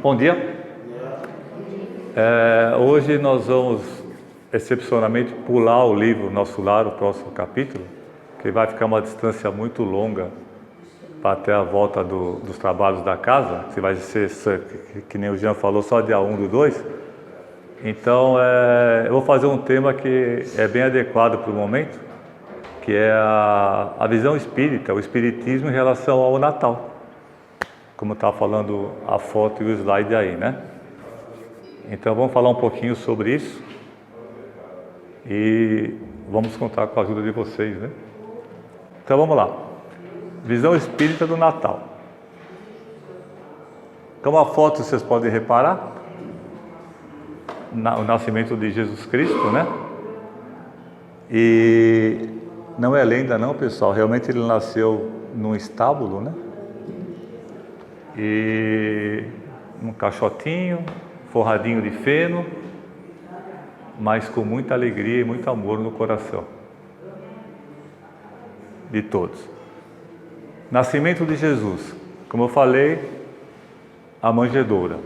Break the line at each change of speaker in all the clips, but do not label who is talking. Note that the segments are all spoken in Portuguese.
Bom dia. Hoje nós vamos, excepcionalmente, pular o livro Nosso Lar, o próximo capítulo, que vai ficar uma distância muito longa para até a volta dos trabalhos da casa, que vai ser, que nem o Jean falou, só dia 1 do 2. Então, eu vou fazer um tema que é bem adequado para o momento, que é a visão espírita, o espiritismo em relação ao Natal. Como está falando a foto e o slide aí, né? Então vamos falar um pouquinho sobre isso e vamos contar com a ajuda de vocês, né? Então vamos lá. Visão espírita do Natal. Como a foto vocês podem reparar, o nascimento de Jesus Cristo, né? E não é lenda não, pessoal, realmente ele nasceu num estábulo, né? E num caixotinho, forradinho de feno, mas com muita alegria e muito amor no coração de todos. Nascimento de Jesus, como eu falei, a manjedoura.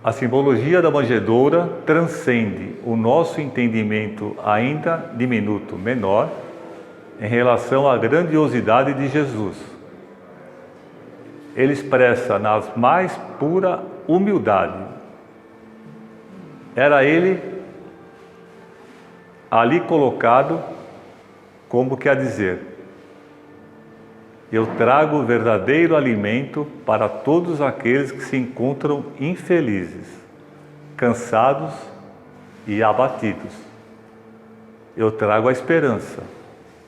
A simbologia da manjedoura transcende o nosso entendimento ainda diminuto, menor, em relação à grandiosidade de Jesus. Ele expressa na mais pura humildade. Era ele ali colocado como quer dizer: eu trago o verdadeiro alimento para todos aqueles que se encontram infelizes, cansados e abatidos. Eu trago a esperança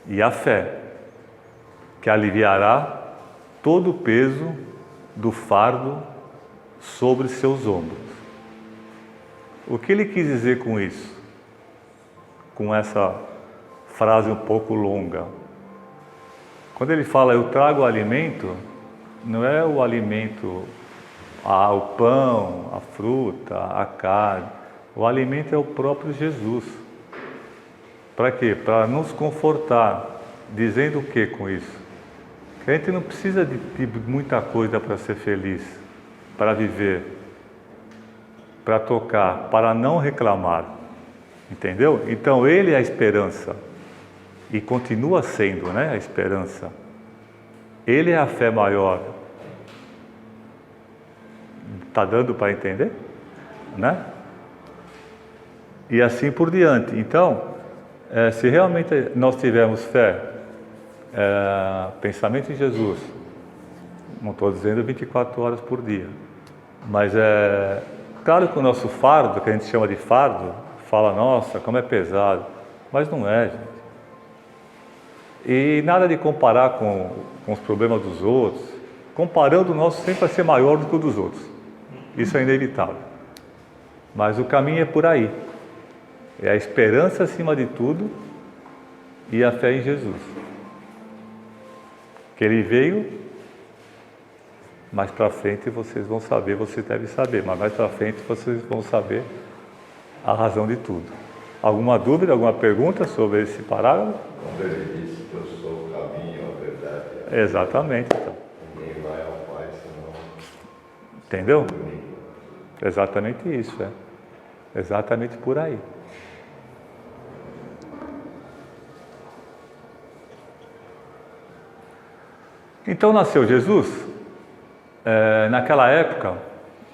e a fé, que aliviará todo o peso do fardo sobre seus ombros. O que ele quis dizer com isso? Com essa frase um pouco longa. Quando ele fala, eu trago o alimento, não é o alimento, o pão, a fruta, a carne. O alimento é o próprio Jesus. Para quê? Para nos confortar. Dizendo o que com isso? Que a gente não precisa de muita coisa para ser feliz, para viver, para tocar, para não reclamar. Entendeu? Então ele é a esperança. E continua sendo, né, a esperança. Ele é a fé maior. Está dando para entender? Né? E assim por diante. Então, se realmente nós tivermos fé, pensamento em Jesus, não estou dizendo 24 horas por dia, mas claro que o nosso fardo, que a gente chama de fardo, fala, nossa, como é pesado, mas não é, gente. E nada de comparar com os problemas dos outros. Comparando, o nosso sempre vai ser maior do que o dos outros. Isso é inevitável. Mas o caminho é por aí. É a esperança acima de tudo e a fé em Jesus. Que ele veio, mais para frente vocês vão saber, você deve saber, mas mais para frente vocês vão saber a razão de tudo. Alguma dúvida, alguma pergunta sobre esse parágrafo?
Quando ele disse que eu sou o caminho, a verdade.
Exatamente. Então.
Ninguém vai ao Pai senão.
Entendeu? Exatamente isso, exatamente por aí. Então nasceu Jesus. Naquela época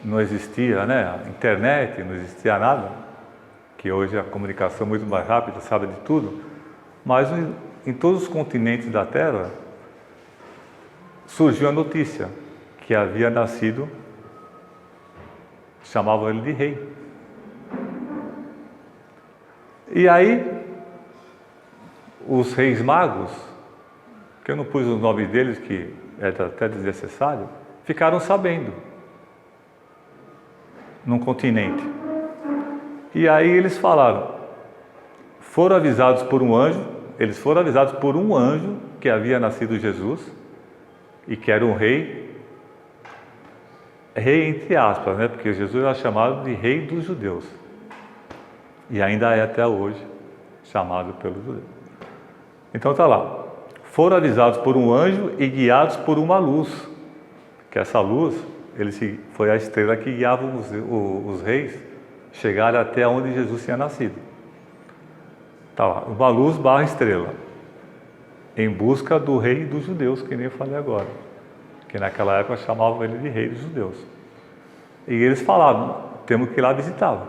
não existia, né, internet, não existia nada, que hoje a comunicação é muito mais rápida, sabe de tudo, mas em todos os continentes da Terra surgiu a notícia que havia nascido, chamavam ele de rei. E aí os reis magos, que eu não pus os nomes deles, que é até desnecessário, ficaram sabendo, num continente. E aí eles falaram, foram avisados por um anjo, que havia nascido Jesus, e que era um rei entre aspas, né? Porque Jesus era chamado de rei dos judeus, e ainda é até hoje chamado pelos judeus. Então está lá, foram avisados por um anjo e guiados por uma luz, que essa luz foi a estrela que guiava os reis chegarem até onde Jesus tinha nascido. Tá lá, uma luz barra estrela, em busca do rei dos judeus, que nem eu falei agora, que naquela época chamavam ele de rei dos judeus. E eles falavam, temos que ir lá visitá-lo.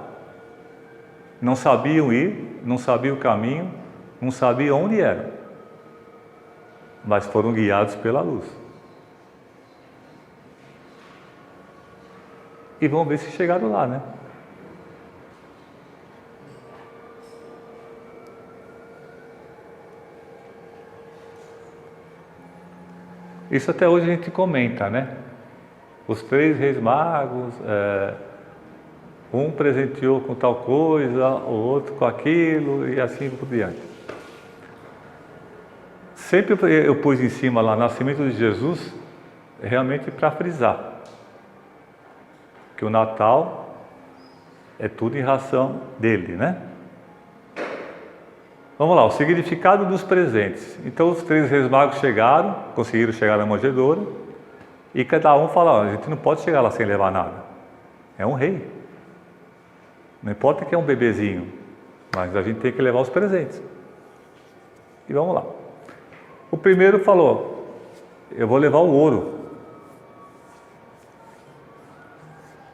Não sabiam ir, não sabiam o caminho, não sabiam onde era, mas foram guiados pela luz. E vamos ver se chegaram lá, né? Isso até hoje a gente comenta, né? Os 3 reis magos, um presenteou com tal coisa, o outro com aquilo e assim por diante. Sempre eu pus em cima lá, nascimento de Jesus, realmente para frisar que o Natal é tudo em razão dele, né? Vamos lá, o significado dos presentes. Então os 3 reis magos chegaram, conseguiram chegar na manjedoura, e cada um fala, a gente não pode chegar lá sem levar nada. É um rei. Não importa que é um bebezinho, mas a gente tem que levar os presentes. E vamos lá. O primeiro falou, eu vou levar o ouro.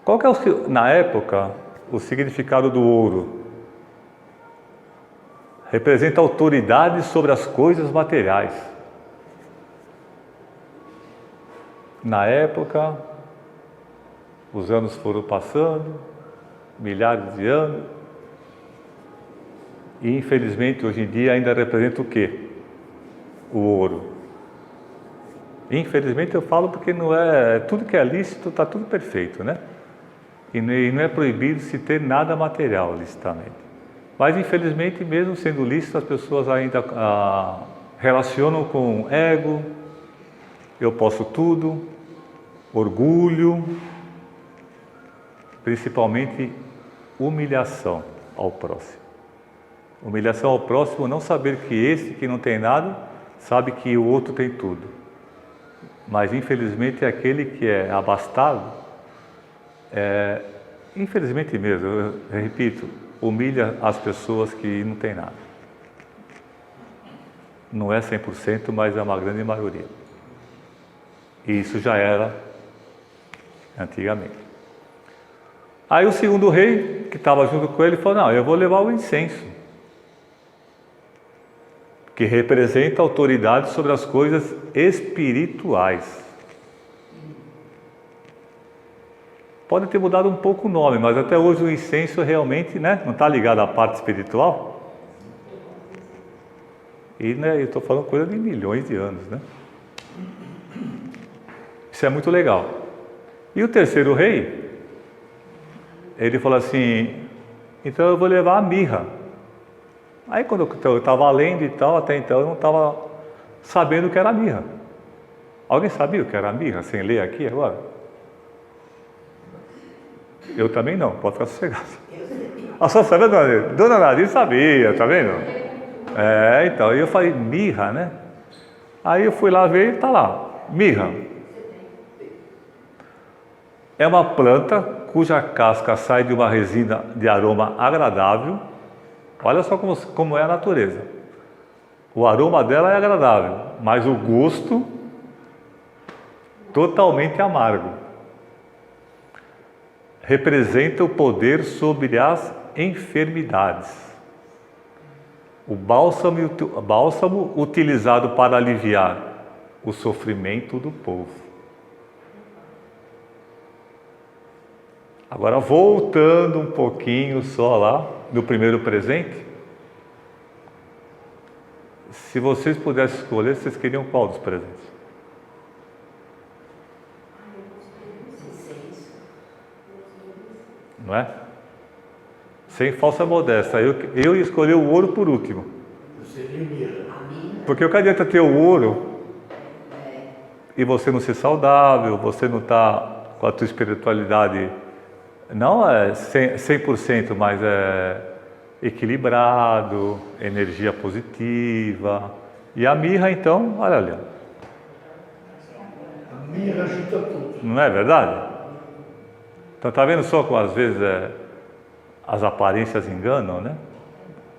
Qual que é, na época, o significado do ouro? Representa autoridade sobre as coisas materiais. Na época, os anos foram passando, milhares de anos, e infelizmente hoje em dia ainda representa o quê? O ouro. Infelizmente eu falo porque não é, tudo que é lícito está tudo perfeito, né? E não é proibido se ter nada material licitamente. Mas infelizmente, mesmo sendo lícito, as pessoas ainda relacionam com ego, eu posso tudo, orgulho, principalmente humilhação ao próximo. Humilhação ao próximo, não saber que esse que não tem nada, sabe que o outro tem tudo. Mas infelizmente aquele que é abastado, infelizmente mesmo, eu repito, humilha as pessoas que não têm nada. Não é 100%, mas é uma grande maioria. E isso já era antigamente. Aí o segundo rei, que estava junto com ele, falou, não, eu vou levar o incenso, que representa a autoridade sobre as coisas espirituais. Pode ter mudado um pouco o nome, mas até hoje o incenso realmente, né, não está ligado à parte espiritual. E né, eu estou falando coisa de milhões de anos, né? Isso é muito legal. E o terceiro rei, ele falou assim, então eu vou levar a mirra. Aí quando eu estava lendo e tal, até então eu não estava sabendo o que era a mirra. Alguém sabia o que era a mirra, sem ler aqui agora? Eu também não, pode ficar sossegado. A sua sabia, dona Nadir sabia, tá vendo? Então, eu falei, mirra, né? Aí eu fui lá ver e tá lá, mirra. É uma planta cuja casca sai de uma resina de aroma agradável. Olha só como é a natureza. O aroma dela é agradável, mas o gosto totalmente amargo. Representa o poder sobre as enfermidades. O bálsamo utilizado para aliviar o sofrimento do povo. Agora, voltando um pouquinho só lá, no primeiro presente. Se vocês pudessem escolher, vocês queriam qual dos presentes? Não é? Sem falsa modéstia, eu ia escolher o ouro por último. Porque o que adianta ter o ouro e você não ser saudável, você não está com a tua espiritualidade, não é 100%, mas é equilibrado, energia positiva. E a mirra então, olha ali.
Mirra ajuda tudo.
Não é verdade? Então tá vendo só como às vezes as aparências enganam, né?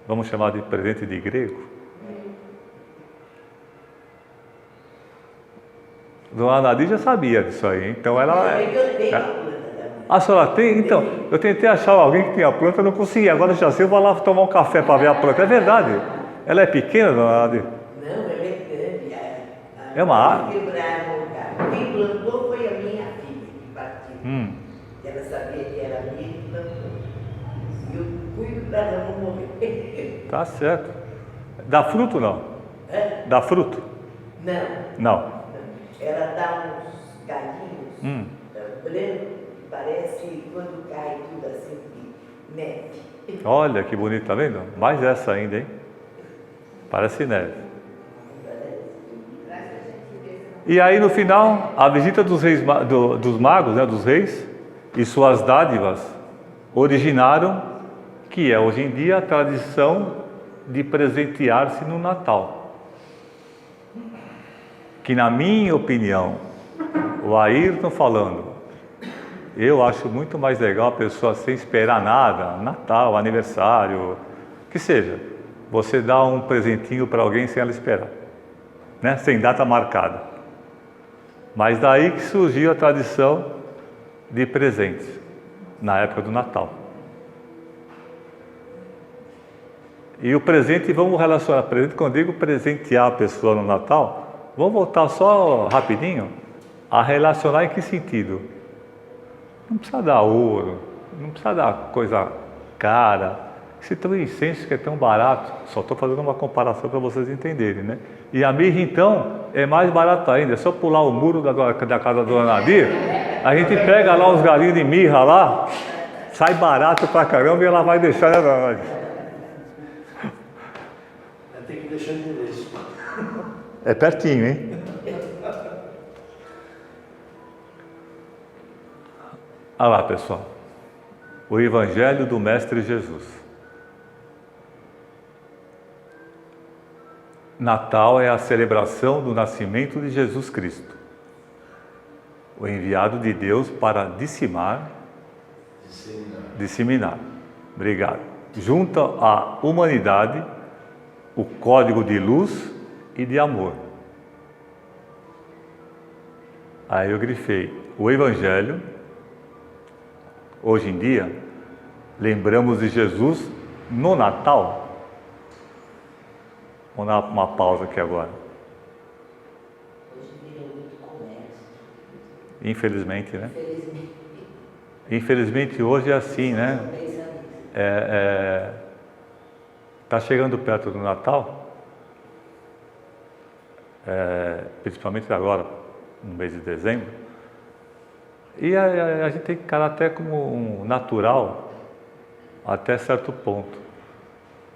Vamos chamar de presente de grego. Dona Nadir já sabia disso aí, então ela... A senhora tem? Então, eu tentei achar alguém que tinha planta, não consegui. Agora já sei, eu vou lá tomar um café para ver a planta. É verdade. Ela é pequena, Dona Nadir?
Não, ela é grande.
É uma árvore?
Quem plantou foi a minha filha que partiu. Ela sabia que era minha e plantou. E eu cuido para ela não morrer.
Tá certo. Dá fruto não? Dá fruto? Não.
Ela dá uns galhinhos brancos, parece quando cai tudo assim de neve.
Olha que bonito, tá vendo? Mais essa ainda, hein? Parece neve. E aí no final, a visita dos reis, dos magos, né, dos reis, e suas dádivas originaram, que é hoje em dia a tradição de presentear-se no Natal. Que na minha opinião, o Ayrton falando, eu acho muito mais legal a pessoa sem esperar nada, Natal, aniversário, que seja, você dá um presentinho para alguém sem ela esperar, né? Sem data marcada. Mas daí que surgiu a tradição de presentes, na época do Natal. E o presente, vamos relacionar presente, quando eu digo presentear a pessoa no Natal, vamos voltar só rapidinho a relacionar em que sentido? Não precisa dar ouro, não precisa dar coisa cara. Esse tão incenso que é tão barato, só estou fazendo uma comparação para vocês entenderem, né? E a mirra então é mais barata ainda, é só pular o muro da casa da Dona Nadir, a gente pega lá uns galinhos de mirra lá, sai barato pra caramba e ela vai deixar, né, Dona Nadir?
Tem que deixar de endereço.
É pertinho, hein? Olha lá, pessoal. O Evangelho do Mestre Jesus. Natal é a celebração do nascimento de Jesus Cristo, o enviado de Deus para disseminar. Obrigado. Junta à humanidade o código de luz e de amor. Aí eu grifei o Evangelho. Hoje em dia, lembramos de Jesus no Natal. Vamos dar uma pausa aqui agora.
Hoje virou muito comércio.
Infelizmente, né?
Infelizmente.
Infelizmente hoje é assim, né? Está chegando perto do Natal, principalmente agora, no mês de dezembro, e a gente tem que encarar até como um natural, até certo ponto.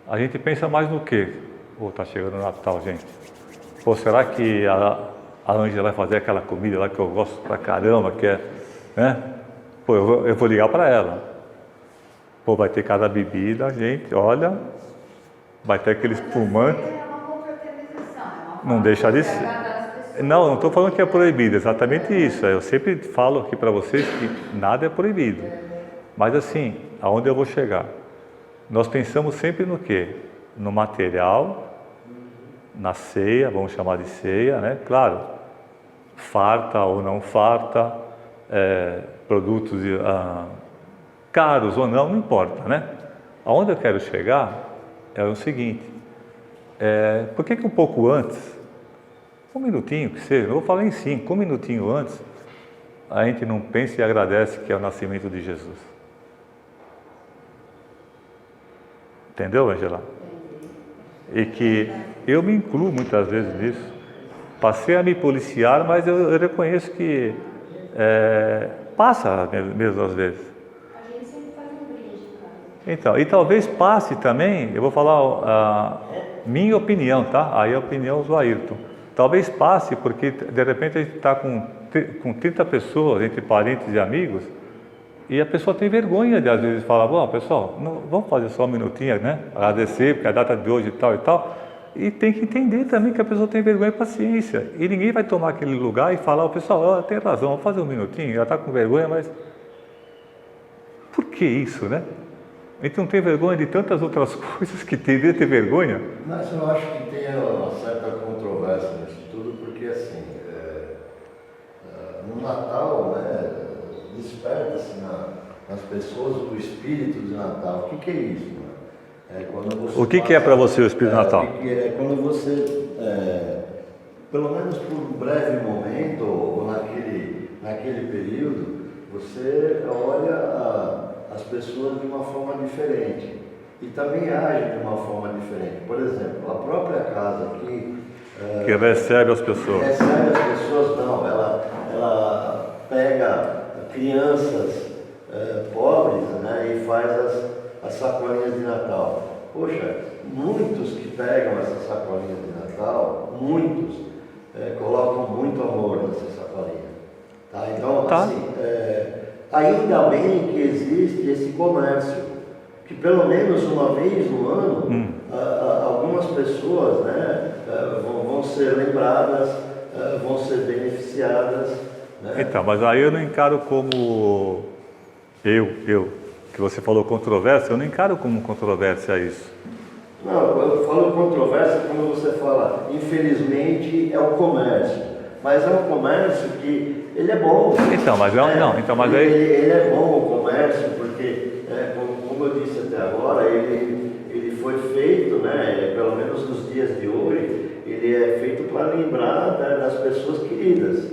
A gente pensa mais no quê? Pô, tá chegando o Natal, gente. Pô, será que a Ângela vai fazer aquela comida lá que eu gosto pra caramba, que é, né? Pô, eu vou ligar para ela. Pô, vai ter cada bebida, gente, olha, vai ter aquele espumante. Não deixa de ser. Não estou falando que é proibido, exatamente isso. Eu sempre falo aqui para vocês que nada é proibido. Mas assim, aonde eu vou chegar? Nós pensamos sempre no quê? No material, na ceia, vamos chamar de ceia, né? Claro, farta ou não farta, produtos caros ou não importa, né? Aonde eu quero chegar é o seguinte, por que um pouco antes, um minutinho que seja, eu vou falar em 5, um minutinho antes, a gente não pensa e agradece que é o nascimento de Jesus? Entendeu, Angela? E que eu me incluo muitas vezes nisso. Passei a me policiar, mas eu reconheço que passa mesmo às vezes.
A gente sempre faz um brinde, cara.
Então, e talvez passe também, eu vou falar a minha opinião, tá? Aí a opinião do Ayrton. Talvez passe porque de repente a gente está com 30 pessoas, entre parentes e amigos, e a pessoa tem vergonha de às vezes falar, bom, pessoal, vamos fazer só um minutinho, né? Agradecer, porque a data de hoje e tal e tal. E tem que entender também que a pessoa tem vergonha e paciência. E ninguém vai tomar aquele lugar e falar, o pessoal, tem razão, vamos fazer um minutinho, ela está com vergonha, mas... Por que isso, né? A gente não tem vergonha de tantas outras coisas que deveria ter vergonha.
Mas eu acho que tem uma certa controvérsia nisso tudo, porque assim, no Natal, né, desperta-se nas pessoas o espírito de Natal. O que é isso? Né?
O que é para você o espírito de Natal?
É quando você, pelo menos por um breve momento, ou naquele período, você olha as pessoas de uma forma diferente e também age de uma forma diferente. Por exemplo, a própria casa aqui...
que recebe as pessoas.
Recebe as pessoas, não. Ela pega crianças pobres, né, e faz as sacolinhas de Natal. Poxa, muitos que pegam essas sacolinhas de Natal, muitos, colocam muito amor nessa sacolinha. Tá? Então, assim, ainda bem que existe esse comércio, que pelo menos uma vez no ano, algumas pessoas, né, vão ser lembradas, vão ser beneficiadas. Né?
Então, mas aí eu não encaro como que você falou controvérsia, eu não encaro como controvérsia isso.
Não, eu falo controvérsia quando você fala, infelizmente é o comércio, mas é um comércio que ele é bom.
Então, mas
ele é bom o comércio, porque, como eu disse até agora, ele foi feito, né, pelo menos nos dias de hoje, ele é feito para lembrar, né, das pessoas queridas.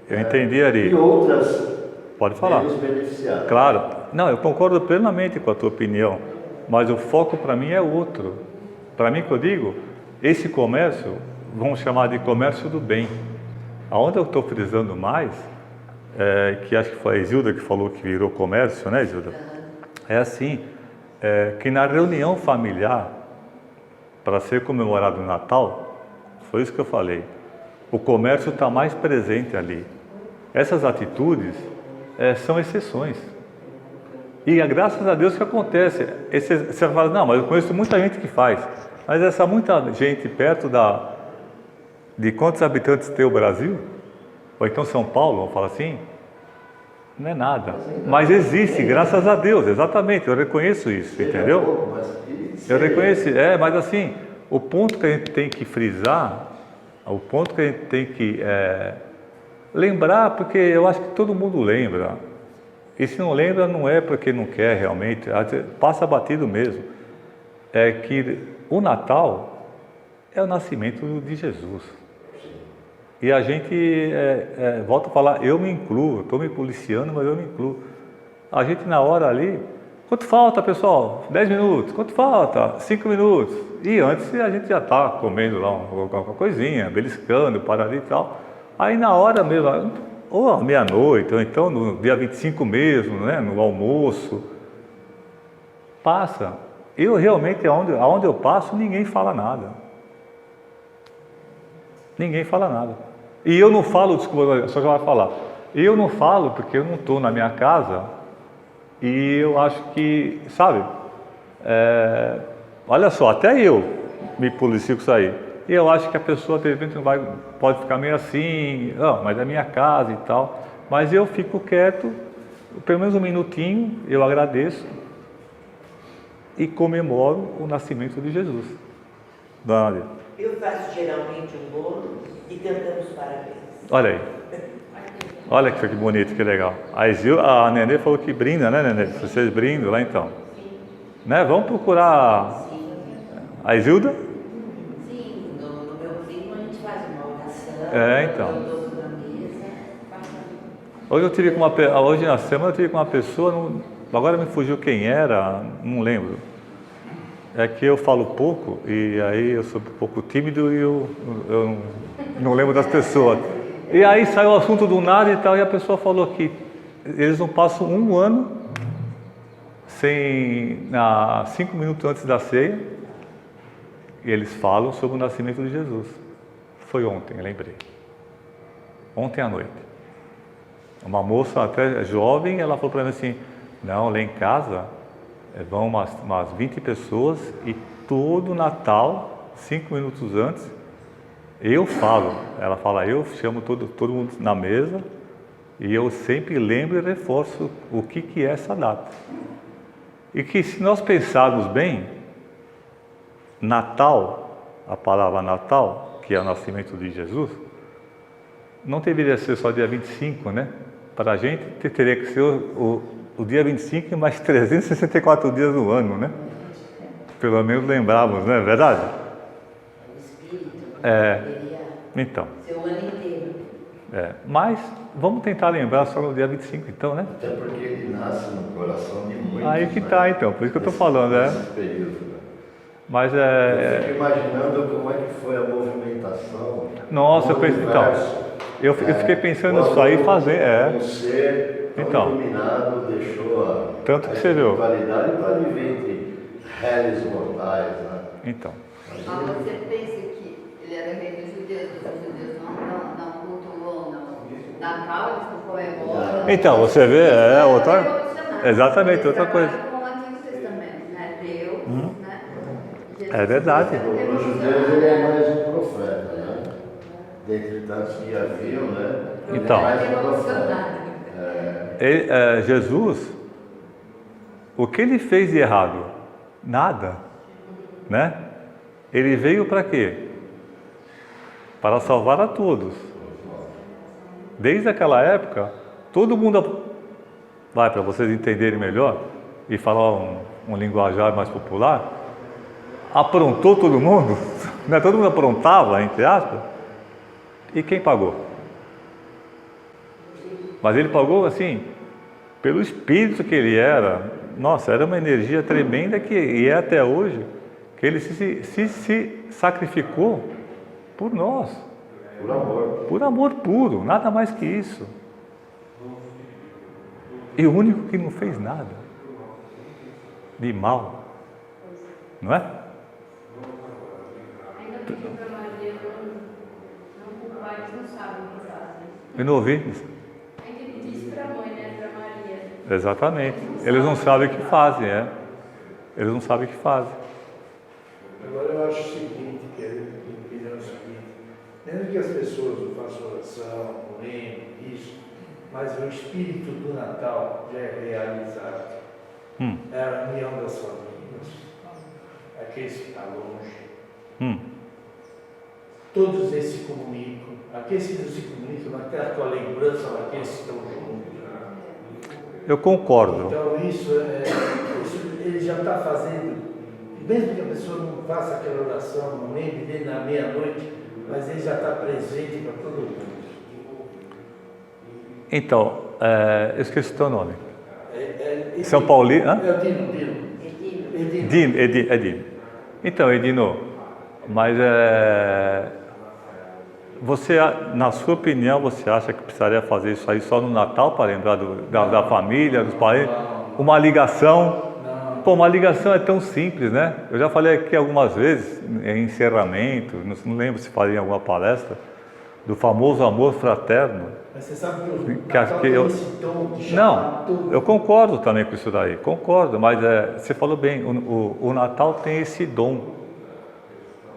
Eu entendi, Ari.
E outras
pode falar.
menos beneficiadas.
Claro. Não, eu concordo plenamente com a tua opinião, mas o foco para mim é outro. Para mim, que eu digo, esse comércio, vamos chamar de comércio do bem. Aonde eu estou frisando mais, que acho que foi a Isilda que falou que virou comércio, né, Isilda? É assim, que na reunião familiar, para ser comemorado o Natal, foi isso que eu falei, o comércio está mais presente ali. Essas atitudes são exceções. E é graças a Deus que acontece. Você fala, não, mas eu conheço muita gente que faz. Mas essa muita gente perto de quantos habitantes tem o Brasil? Ou então São Paulo, vamos falar assim? Não é nada. Mas existe, graças a Deus, exatamente. Eu reconheço isso, entendeu? Eu reconheço, mas assim, o ponto que a gente tem que frisar, o ponto que a gente tem que lembrar, porque eu acho que todo mundo lembra. E se não lembra, não é porque não quer realmente, passa batido mesmo. É que o Natal é o nascimento de Jesus. E a gente, volta a falar, eu me incluo, estou me policiando, mas eu me incluo. A gente na hora ali, quanto falta, pessoal? 10 minutos. Quanto falta? 5 minutos. E antes a gente já está comendo lá alguma coisinha, beliscando, parado e tal. Aí na hora mesmo, ou à meia-noite, ou então no dia 25 mesmo, né, no almoço, passa. Eu realmente, aonde eu passo, ninguém fala nada. Ninguém fala nada. E eu não falo, desculpa, só já vai falar. Eu não falo porque eu não estou na minha casa e eu acho que, sabe, olha só, até eu me policio com isso aí. E eu acho que a pessoa, de repente, pode ficar meio assim, não, mas é minha casa e tal. Mas eu fico quieto, pelo menos um minutinho, eu agradeço e comemoro o nascimento de Jesus. Dona Maria.
Eu faço geralmente um bolo e cantamos parabéns.
Olha aí. Olha que bonito, que legal. A Nenê falou que brinda, né, Nenê? Vocês brindam lá então. Né? Vamos procurar a Isilda?
Sim, no meu primo a gente faz uma oração.
Então.
Na mesa.
Hoje na semana eu tive com uma pessoa, agora me fugiu quem era, não lembro. É que eu falo pouco e aí eu sou um pouco tímido e eu não lembro das pessoas. E aí saiu o assunto do nada e tal, e a pessoa falou que eles não passam um ano sem, 5 minutos antes da ceia, eles falam sobre o nascimento de Jesus. Foi ontem, eu lembrei. Ontem à noite. Uma moça até jovem, ela falou para mim assim, não, lá em casa vão umas 20 pessoas e todo Natal 5 minutos antes, eu falo, ela fala, eu chamo todo mundo na mesa e eu sempre lembro e reforço o que é essa data. E que se nós pensarmos bem, Natal, a palavra Natal, que é o nascimento de Jesus, não deveria ser só dia 25, né? Para a gente teria que ser o dia 25 e mais 364 dias no ano, né? Pelo menos lembrávamos, não é verdade?
O espírito
deveria então,
ser o ano inteiro.
mas vamos tentar lembrar só no dia 25 então, né?
Até porque ele nasce no coração de muitos.
Aí que tá então, por isso que eu estou falando,
nesse período, né?
Mas
Eu fico imaginando como é que foi a movimentação.
Nossa,
do
eu pensei, então,
universo,
eu fiquei pensando nisso
quando
aí fazer,
um ser tão
Então.
iluminado deixou
Tanto
a
que você viu.
espiritualidade para viver entre réis mortais, né?
Então.
Mas você pensa que ele era rei dos judeus, mas os judeus não cultuam, não. Natal eles não comemoram.
Então, você vê, outra.
Revolucionário.
Exatamente, outra
Eles
coisa.
trabalham com o Antigo Testamento, né? Deus, né?
É verdade.
Os judeus ele é mais um profeta, né? Dentre tantos que haviam, né? Ele
Então.
é mais um
Revolucionário.
profeta.
Jesus, o que ele fez de errado? Nada, né? Ele veio para quê? Para salvar a todos. Desde aquela época, todo mundo, vai para vocês entenderem melhor e falar um linguajar mais popular, aprontou todo mundo, né? Todo mundo aprontava, entre aspas, e quem pagou? Mas ele pagou assim, pelo espírito que ele era. Nossa, era uma energia tremenda e é até hoje, que ele se sacrificou por nós.
Por amor.
Por amor puro, nada mais que isso. E o único que não fez nada de mal, não é?
Ainda pediu para Maria não culpar, eles não sabem o que fazem.
Eu não ouvi isso.
Ainda ele disse para a mãe, né, para Maria.
Exatamente. Eles não sabem o que fazem, Eles não sabem o que fazem.
Agora eu acho o seguinte, que é o seguinte, mesmo que as pessoas não façam oração, não lembrem disso, mas o espírito do Natal já é realizado. É a união das famílias, aqueles que estão longe. Todos eles se comunicam, aqueles que não se comunicam, vai ter a tua lembrança daqueles que estão juntos.
Eu concordo.
Então isso ele já está fazendo, mesmo que a pessoa não faça aquela oração, não lembre dele na meia-noite, mas ele já está presente para todo mundo.
Então, eu esqueci o teu nome. São
Edino.
Paulino? Hã?
Edino.
Edino. Então, Edino, mas você, na sua opinião, você acha que precisaria fazer isso aí só no Natal para lembrar da família, dos parentes? Uma ligação? Pô, uma ligação é tão simples, né? Eu já falei aqui algumas vezes, em encerramento, não lembro se falei em alguma palestra, do famoso amor fraterno.
Mas você sabe que o
Que
Natal tem
eu-
esse tom de chamar
Não,
tudo.
eu concordo também com isso daí, concordo, mas você falou bem, o Natal tem esse dom.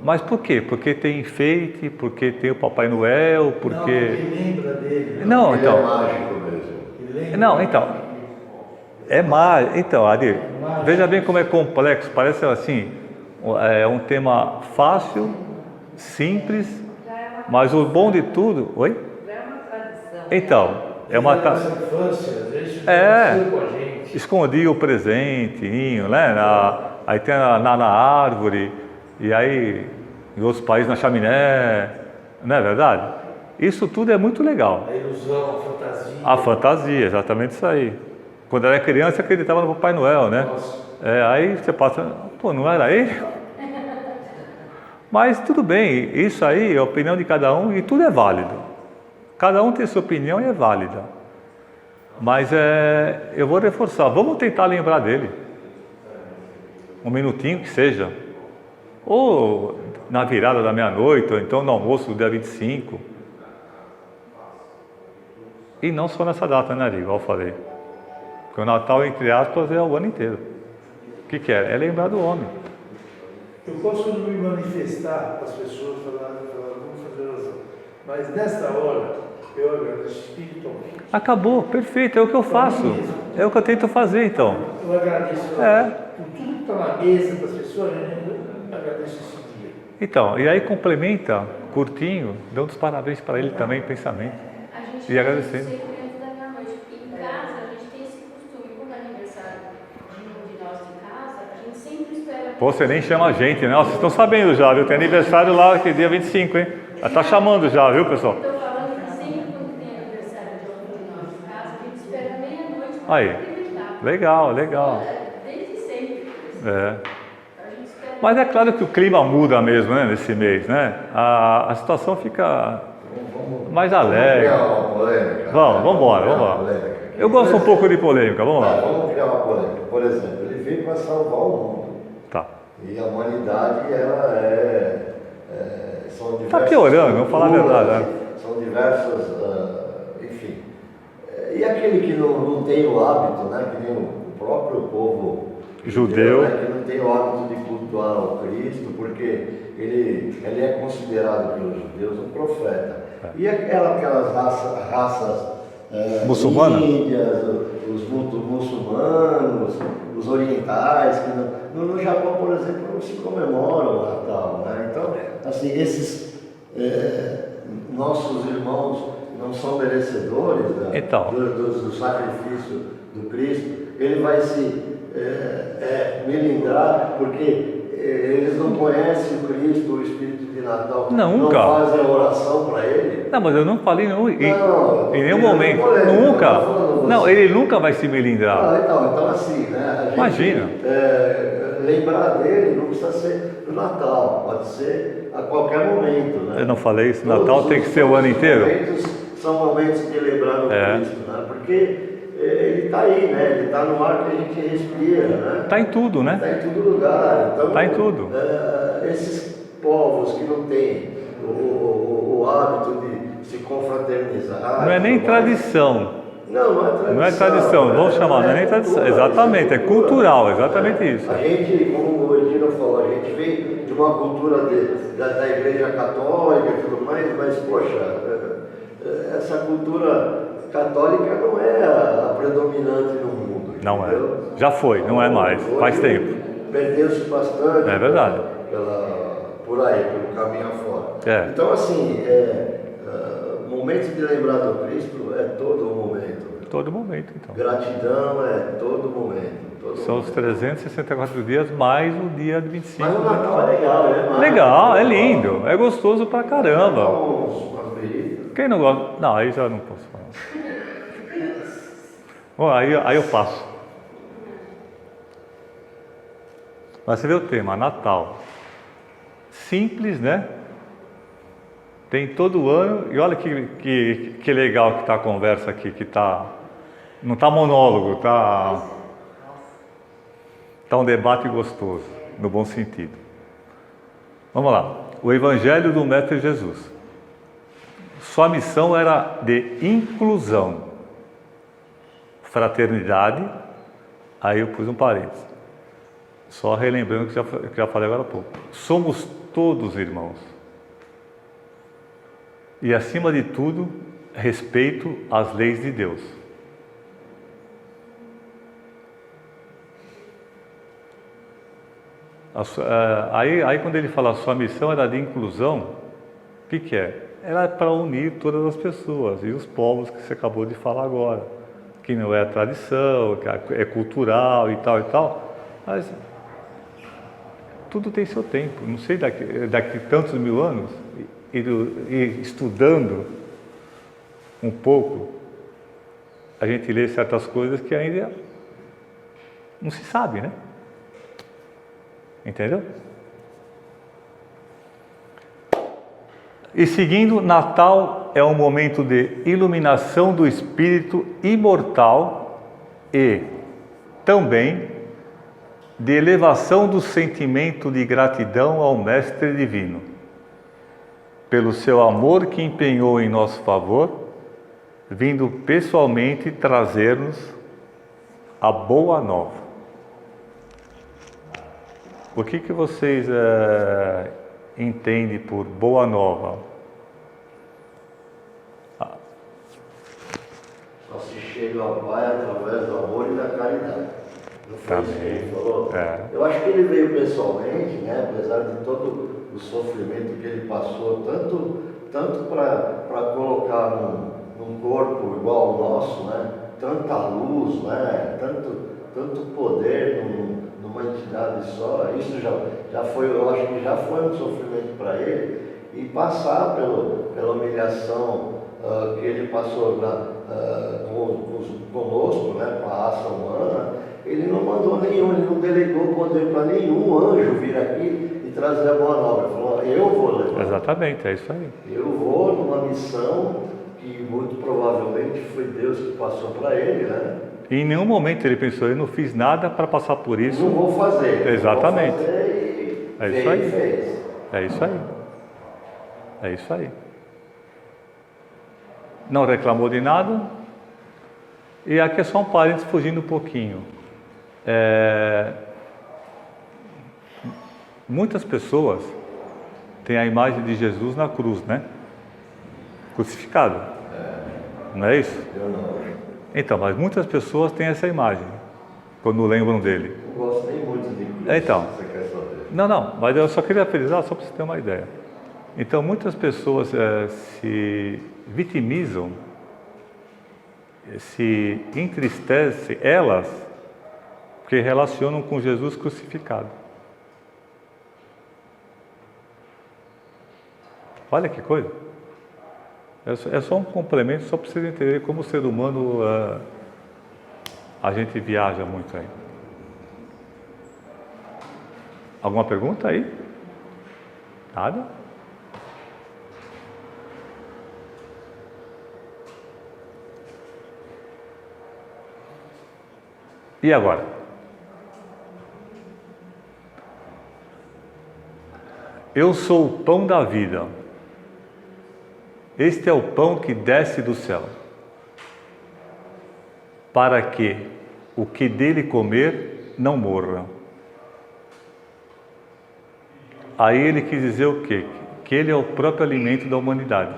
Mas por quê? Porque tem enfeite, porque tem o Papai Noel,
Não,
porque...
porque lembra dele.
Não,
Ele é
então...
mágico mesmo.
Ele lembra
Não,
dele.
então... É mágico. Então, Adi, veja bem como é complexo, parece assim, é um tema fácil, simples, mas o bom de tudo... Oi?
Já é uma tradição.
Então, é uma...
Desde a nossa infância, às vezes
É.
isso com a gente.
Escondia o presentinho, né? Aí tem na árvore, e aí em outros países na chaminé, não é verdade? Isso tudo é muito legal.
A ilusão, a fantasia.
A fantasia, exatamente isso aí. Quando eu era criança, eu acreditava no Papai Noel, né?
Nossa.
Aí você passa, pô, não era ele? Mas tudo bem, isso aí é a opinião de cada um e tudo é válido. Cada um tem sua opinião e é válida. Mas eu vou reforçar, vamos tentar lembrar dele. Um minutinho que seja. Ou na virada da meia-noite, ou então no almoço do dia 25. E não só nessa data, né, Ari? Igual eu falei. Porque o Natal, entre aspas, é o ano inteiro. O que é? É lembrar do homem.
Eu posso não me manifestar para as pessoas, falar, vamos fazer oração. Mas nesta hora, eu agradeço espiritualmente.
Acabou, perfeito, é o que eu faço. É o que eu tento fazer, então.
Eu agradeço por tudo que está na mesa das pessoas, eu agradeço esse dia.
Então, e aí complementa, curtinho, dando os parabéns para ele também, em pensamento.
A gente
E agradecendo.
sempre antes da meia-noite, porque em casa a gente tem esse costume, como é aniversário de um de nós em casa, a gente sempre espera.
Pô, você nem chama a gente, né? Ó, vocês estão sabendo já, viu? Tem aniversário lá, que é dia 25, hein? Já tá chamando já, viu, pessoal?
Estou falando que sempre quando tem aniversário de algum de nós em casa, a gente espera meia-noite para
Aí.
cumprimentar.
Legal, legal.
Desde sempre.
É.
A gente espera.
Mas é claro que o clima muda mesmo, né, nesse mês, né? A situação fica mais alegre.
Vamos criar uma polêmica.
Vamos embora, vamos lá.
Polêmica.
Eu gosto um pouco de polêmica, vamos lá.
Vamos criar uma polêmica. Por exemplo, ele veio para salvar o mundo.
Tá.
E a humanidade, ela são diversas...
Tá piorando, vamos falar a verdade, né?
São diversas, enfim. E aquele que não tem o hábito, né? Que nem o próprio povo
Judeu.
né, que não tem o hábito de cultuar o Cristo, porque ele é considerado pelos judeus um profeta. E aquelas raças
Muçulmana?
índias, os muçulmanos, os orientais, que no Japão, por exemplo, não se comemora o Natal, né? Então, assim, esses nossos irmãos não são merecedores do sacrifício do Cristo, ele vai se melindrar porque eles não conhecem o Cristo, o Espírito de Natal,
Nunca.
não fazem a oração para ele.
Não, mas eu não falei em nenhum
não,
momento.
polêmica,
Nunca.
não,
Não, ele nunca vai se melindrar.
Então assim, né? A gente,
Imagina.
Lembrar dele não precisa ser no Natal, pode ser a qualquer momento, né?
Eu não falei isso,
Todos
Natal tem que ser o ano inteiro.
Momentos são momentos de lembrar do Cristo, né? Porque ele está aí, né? Ele está no ar que a gente respira, né?
Tá em tudo, né?
Está em todo lugar. Então,
Tá em tudo.
Esses povos que não têm o hábito de se confraternizar...
Não é nem tradição.
Não é tradição.
Não é tradição, vamos chamar, não é nem tradição.
cultura,
Exatamente, é cultural, exatamente isso.
A gente, como o Edino falou, a gente vem de uma cultura da Igreja Católica e tudo mais, mas, poxa, essa cultura católica não é a predominante no mundo.
Não é.
Entendeu?
Já foi, não é mais. Faz
Hoje
tempo.
Perdeu-se bastante.
É verdade.
Por aí, pelo caminho afora.
É.
Então, assim, momento de lembrar do Cristo é todo o momento.
Todo momento, então.
Gratidão é todo momento.
São os 364 dias mais o dia de 25.
Mas o Natal é legal, né?
Legal, é lindo, é gostoso pra caramba.
Umas bebidas.
Quem não gosta? Não, aí já não posso falar. Bom, aí eu passo. Mas você vê o tema, Natal. Simples, né? Tem todo ano, e olha que legal que está a conversa aqui, que não está monólogo, está um debate gostoso, no bom sentido. Vamos lá, o Evangelho do Mestre Jesus. Sua missão era de inclusão, fraternidade, aí eu pus um parênteses, só relembrando que já falei agora há pouco. Somos todos irmãos. E, acima de tudo, respeito às leis de Deus. Aí quando ele fala a sua missão era de inclusão, o que é? Era para unir todas as pessoas e os povos que você acabou de falar agora, que não é tradição, que é cultural e tal, mas tudo tem seu tempo. Não sei daqui tantos mil anos, e estudando um pouco, a gente lê certas coisas que ainda não se sabe, né? Entendeu? E seguindo, Natal é um momento de iluminação do espírito imortal e também de elevação do sentimento de gratidão ao Mestre Divino, pelo seu amor que empenhou em nosso favor, vindo pessoalmente trazer-nos a boa nova. O que vocês entendem por boa nova?
Só se chega ao Pai através do amor e da caridade. Não foi isso que ele falou? Eu acho que ele veio pessoalmente, né, apesar de todo o sofrimento que ele passou, tanto para colocar num corpo igual ao nosso, né, tanta luz, né, tanto poder numa entidade só, isso já foi, eu acho que já foi um sofrimento para ele, e passar pela humilhação que ele passou conosco, né, com a raça humana, ele não mandou nenhum, ele não delegou poder para nenhum anjo vir aqui e trazer a boa nova. Ele falou, eu vou levar.
Exatamente, é isso aí.
Eu vou numa missão que muito provavelmente foi Deus que passou para ele, né?
E em nenhum momento ele pensou, eu não fiz nada para passar por isso.
Não vou fazer.
Exatamente.
Vou fazer
É isso aí.
fez.
É isso aí. É isso aí. Não reclamou de nada. E aqui é só um parênteses fugindo um pouquinho. Muitas pessoas têm a imagem de Jesus na cruz, né? Crucificado. Não é isso?
Eu não.
Então, mas muitas pessoas têm essa imagem quando lembram dele.
Não gosto nem muito de cruz.
Então.
Você quer saber?
Não, mas eu só queria frisar só para você ter uma ideia. Então, muitas pessoas se vitimizam, se entristecem, elas, porque relacionam com Jesus crucificado. Olha que coisa. É só um complemento, só para vocês entenderem como o ser humano, a gente viaja muito aí. Alguma pergunta aí? Nada? E agora? Eu sou o pão da vida. Este é o pão que desce do céu, para que o que dele comer não morra. Aí ele quis dizer o quê? Que ele é o próprio alimento da humanidade.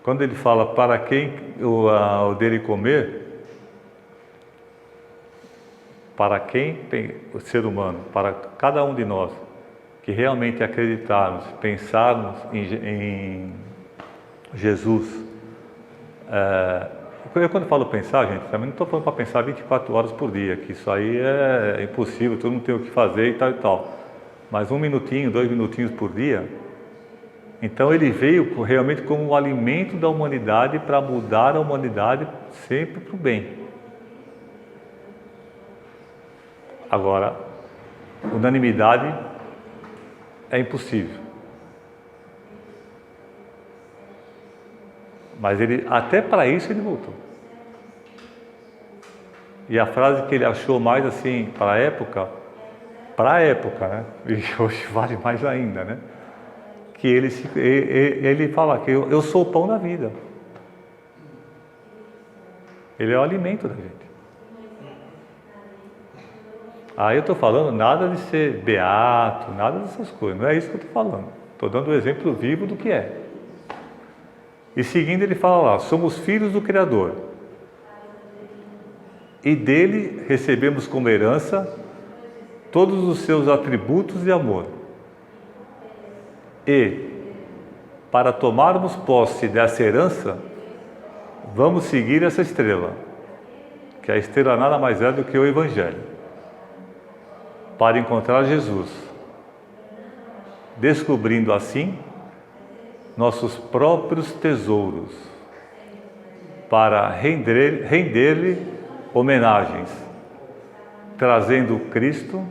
Quando ele fala para quem o dele comer, para quem o ser humano, para cada um de nós, que realmente acreditarmos, pensarmos em Jesus. Eu quando falo pensar, gente, também não estou falando para pensar 24 horas por dia, que isso aí é impossível, todo mundo tem o que fazer e tal e tal. Mas 1 minutinho, 2 minutinhos por dia. Então ele veio realmente como um alimento da humanidade para mudar a humanidade sempre para o bem. Agora, unanimidade é impossível. Mas ele, até para isso ele voltou. E a frase que ele achou mais assim para a época, né? E hoje vale mais ainda, né? Que ele fala que eu sou o pão da vida. Ele é o alimento da gente. Aí eu estou falando nada de ser beato, nada dessas coisas, não é isso que eu estou falando. Estou dando o exemplo vivo do que é. E seguindo ele fala lá, somos filhos do Criador. E dele recebemos como herança todos os seus atributos de amor. E, para tomarmos posse dessa herança, vamos seguir essa estrela, que a estrela nada mais é do que o Evangelho, para encontrar Jesus, descobrindo assim nossos próprios tesouros, para render-lhe homenagens, trazendo Cristo,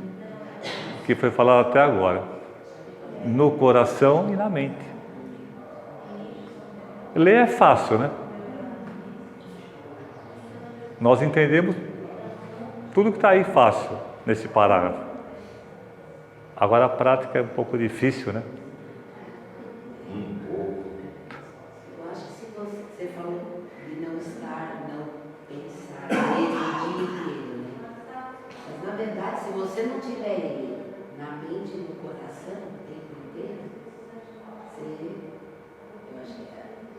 que foi falado até agora, no coração e na mente. Ler é fácil, né? Nós entendemos tudo que está aí fácil nesse parágrafo. Agora a prática é um pouco difícil, né?
Eu acho que se você falou de não estar, não pensar nele o dia inteiro, né? Mas na verdade, se você não tiver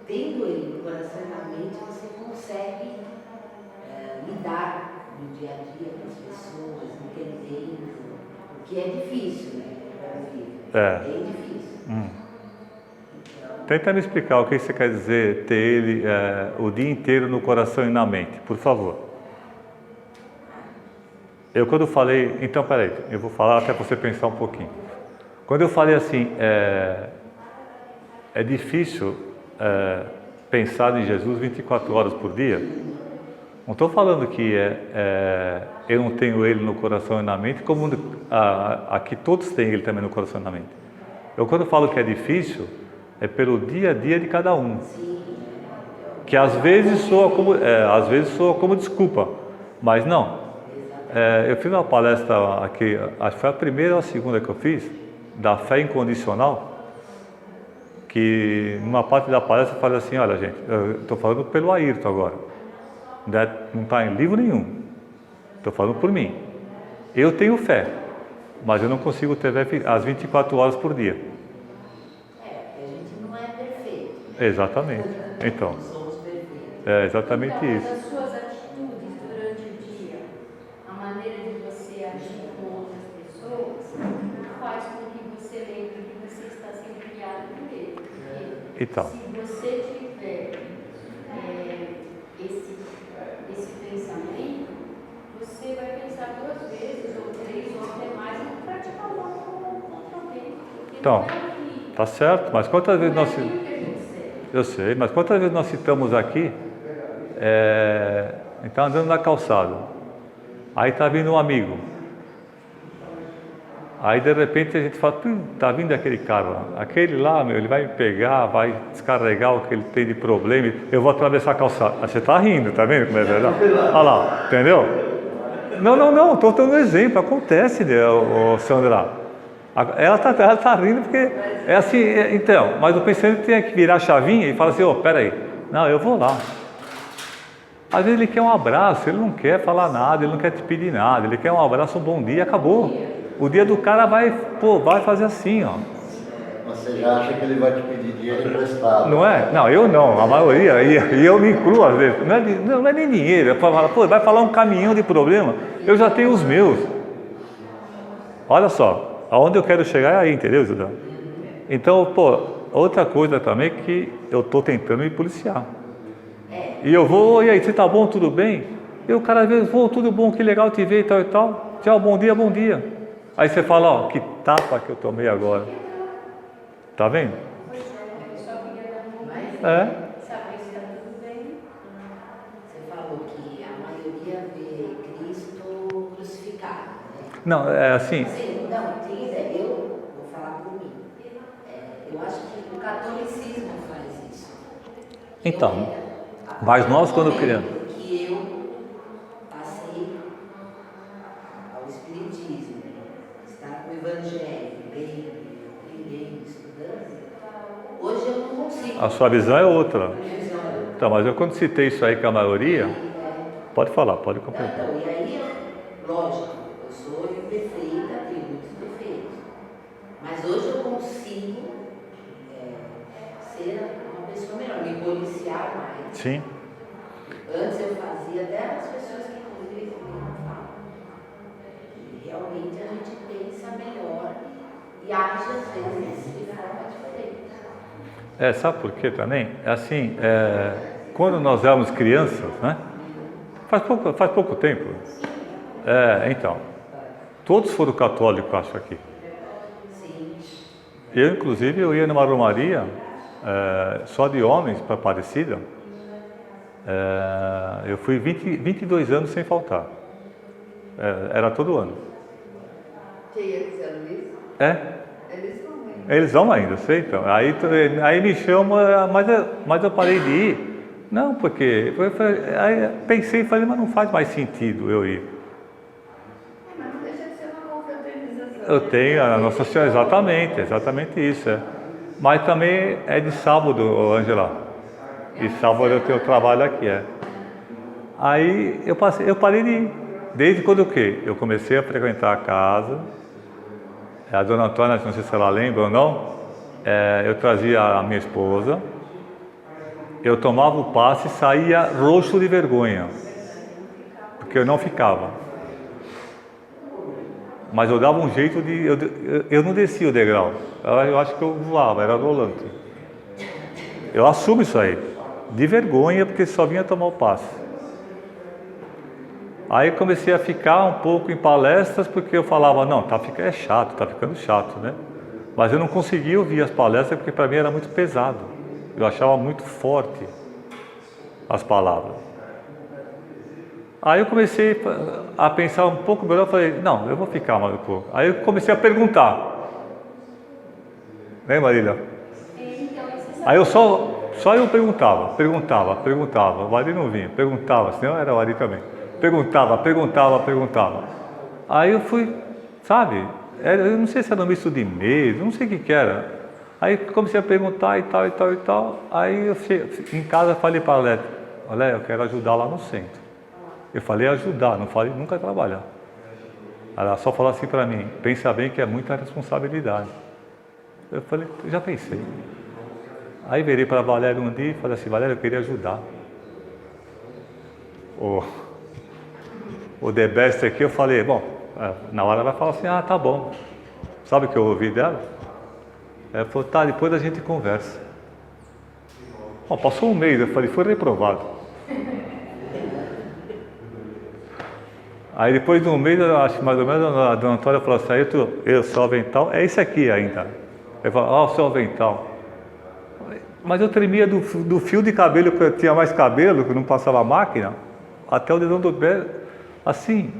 tendo ele no coração e na mente, você consegue lidar no dia a dia com as pessoas, entendendo, o que é difícil, né?
É.
Bem difícil.
Tenta me explicar o que você quer dizer ter ele o dia inteiro no coração e na mente, por favor. Eu quando falei, então peraí, eu vou falar até você pensar um pouquinho. Quando eu falei assim, é difícil pensar em Jesus 24 horas por dia, não estou falando que eu não tenho ele no coração e na mente, como aqui todos têm ele também no coração e na mente. Eu quando falo que é difícil, é pelo dia a dia de cada um, que às vezes soa como desculpa, mas não. Eu fiz uma palestra aqui, acho que foi a primeira ou a segunda que eu fiz, da fé incondicional, que numa parte da palestra eu falei assim, olha gente, eu estou falando pelo Ayrton agora, não está em livro nenhum, estou falando por mim. Eu tenho fé, mas eu não consigo ter fé às 24 horas por dia.
Porque a gente não é perfeito.
Exatamente. Então,
Não somos perfeitos.
é exatamente
Então,
isso.
as suas atitudes durante o dia, a maneira de você agir com outras pessoas, faz com que você lembre que você está sendo criado por ele. Porque
Então.
se você tiver esse pensamento, você vai pensar 2 vezes, ou 3, ou até mais, em praticar o mal contra alguém. Porque
Então,
não é que-
tá certo, mas quantas vezes
não é
nós...
aquilo que a gente serve.
Eu sei, mas quantas vezes nós citamos aqui, está andando na calçada, aí está vindo um amigo, aí de repente a gente fala, está vindo aquele cara lá, aquele lá, meu, ele vai me pegar, vai descarregar o que ele tem de problema, eu vou atravessar a calçada. Aí você está rindo, tá vendo como é verdade? Olha lá, entendeu? Não, estou dando um exemplo, acontece, né, Sandra? Ela tá rindo porque é assim, então, mas o pensamento tem que virar a chavinha e falar assim, pera aí, não, eu vou lá. Às vezes ele quer um abraço, ele não quer falar nada, ele não quer te pedir nada, ele quer um abraço, um bom dia, acabou. O dia do cara vai fazer assim, ó.
Você já acha que ele vai te pedir dinheiro emprestado?
Não é? Não, eu não, a maioria, e eu me incluo às vezes, não é nem dinheiro, vai falar um caminhão de problema, eu já tenho os meus. Olha só, aonde eu quero chegar é aí, entendeu, Judá? Então, outra coisa também que eu estou tentando me policiar. E eu vou, e aí, você tá bom, tudo bem? E o cara às vezes, tudo bom, que legal te ver e tal e tal. Tchau, bom dia, bom dia. Aí você fala, que tapa que eu tomei agora. Tá vendo?
Pois é, eu só queria dar um saber se está tudo bem.
Você falou que a maioria vê Cristo crucificado, né?
Não, é assim.
Sim, não, tem ideia. Eu vou falar por mim. Eu acho que o catolicismo faz isso.
Então, mas nós quando criamos.
Que eu passei ao espiritismo, estar com o evangelho, bem, aprendendo, estudando. Hoje eu não consigo.
A sua visão é outra.
Minha visão é outra.
Então, mas eu quando citei isso aí com a maioria, pode falar, pode completar.
Então, e aí, lógico, eu sou imperfeita, tenho muitos defeitos. Mas hoje eu consigo ser uma pessoa melhor, me policiar mais.
Sim.
Antes eu fazia até as pessoas que inclusive não falam. E realmente a gente pensa melhor e age às vezes de forma diferente.
Sabe por quê também? É assim, quando nós éramos crianças, né? Faz pouco tempo. Então, todos foram católicos, acho, aqui.
Sim.
Eu, inclusive, eu ia numa romaria só de homens para Aparecida. Eu fui 22 anos sem faltar. Era todo ano.
Que eles eram isso? Eles não vêm.
Eles vão ainda, eu sei então. Aí me chama, mas eu parei de ir. Não, porque aí pensei e falei, mas não faz mais sentido eu ir.
Mas não deixa de ser uma confraternização.
Eu tenho a Nossa Senhora, exatamente isso. Mas também é de sábado, Angela. E sábado eu tenho trabalho aqui, Aí eu parei de ir. Desde quando o quê? Eu comecei a frequentar a casa. A dona Antônia, não sei se ela lembra ou não, eu trazia a minha esposa. eu tomava o passe e saía roxo de vergonha, porque eu não ficava. Mas eu dava um jeito de... Eu não descia o degrau, eu acho que eu voava, era rolante. Eu assumo isso aí, de vergonha, porque só vinha tomar o passe. Aí comecei a ficar um pouco em palestras, porque eu falava, não, é chato, tá ficando chato, né? Mas eu não conseguia ouvir as palestras, porque para mim era muito pesado. Eu achava muito forte as palavras. Aí eu comecei a pensar um pouco melhor, falei, não, eu vou ficar mais um pouco. Aí eu comecei a perguntar. Né, Marília? Aí eu só eu perguntava. O Ari não vinha, perguntava, senão era o Ari também. Perguntava. Aí eu fui, sabe, eu não sei se era um misto de medo, não sei o que era. Aí comecei a perguntar e tal. Aí eu em casa falei para a Lélia, eu quero ajudar lá no centro. Eu falei ajudar, não falei nunca trabalhar. Ela só falou assim para mim, pensa bem que é muita responsabilidade. Eu falei, já pensei. Aí virei para a Valéria um dia e falei assim, Valéria, eu queria ajudar. O The Best aqui, eu falei, bom, na hora ela vai falar assim, tá bom. Sabe o que eu ouvi dela? Ela falou, tá, depois a gente conversa. Bom, passou um mês, eu falei, foi reprovado. Aí depois de um mês, eu acho mais ou menos, a dona Antônia falou assim, eu sou avental, é isso aqui ainda. Eu falei, o seu avental. Mas eu tremia do fio de cabelo, que eu tinha mais cabelo, que não passava a máquina, até o dedão do pé, assim,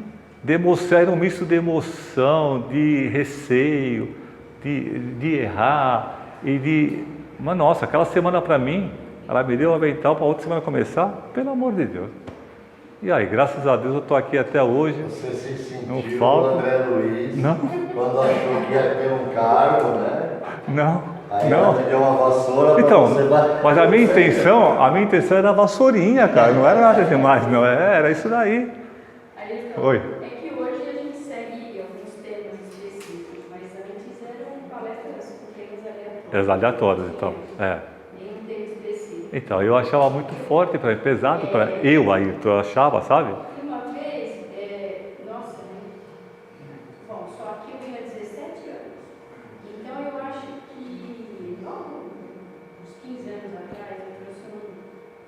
era um misto de emoção, de receio, de errar, mas nossa, aquela semana para mim, ela me deu um avental para outra semana começar, pelo amor de Deus. E aí, graças a Deus eu estou aqui até hoje.
Você se sentiu
não falta.
o André Luiz,
não.
Quando achou que ia ter um cargo, né?
Não.
Aí
não.
ela me deu uma vassoura
então,
pra você bater.
Mas a minha intenção era a vassourinha, cara, não era nada demais, não, era isso daí.
Aí, então,
Oi.
é que hoje a gente segue alguns temas específicos, mas antes eram palestras com temas aleatórios.
Aleatórios, então,
Nenhum tema específico.
Então, eu achava muito forte, pesado para eu achava, sabe?
Uma vez, nossa, né? Bom, só aqui eu tinha 17 anos. Então eu acho que, logo, uns 15 anos atrás, eu trouxe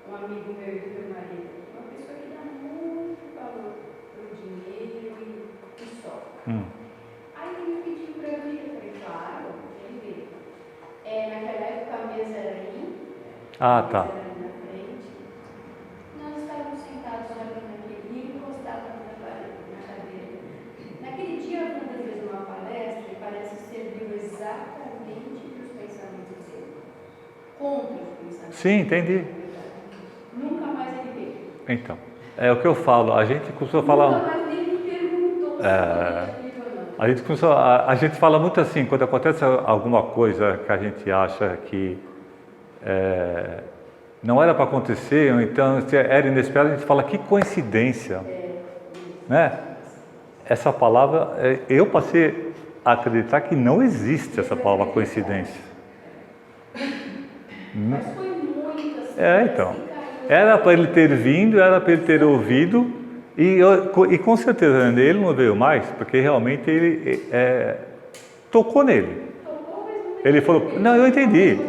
um amigo meu e do meu marido, uma pessoa que dá muito valor para o dinheiro e só. Aí ele me pediu para eu vir, eu falei, claro, ele veio. Naquela época a mesa era ali.
Tá.
Na frente. Nós estávamos sentados olhando naquele livro, encostados na cadeira. Naquele dia, a Wanda fez uma palestra e parece que serviu exatamente para os pensamentos dele. Contra os pensamentos.
Sim, entendi.
Nunca mais ele veio.
Então, é o que eu falo, a gente costuma falar...
Nunca mais nem me perguntou se ele ou não.
A gente fala muito assim, quando acontece alguma coisa que a gente acha que não era para acontecer, ou então era inesperado, a gente fala, que coincidência. Né? Essa palavra, eu passei a acreditar que não existe essa palavra coincidência.
Mas foi muito assim.
Então. Era para ele ter vindo, era para ele ter ouvido, e com certeza ele não veio mais, porque realmente ele tocou nele. Ele falou, não, eu entendi,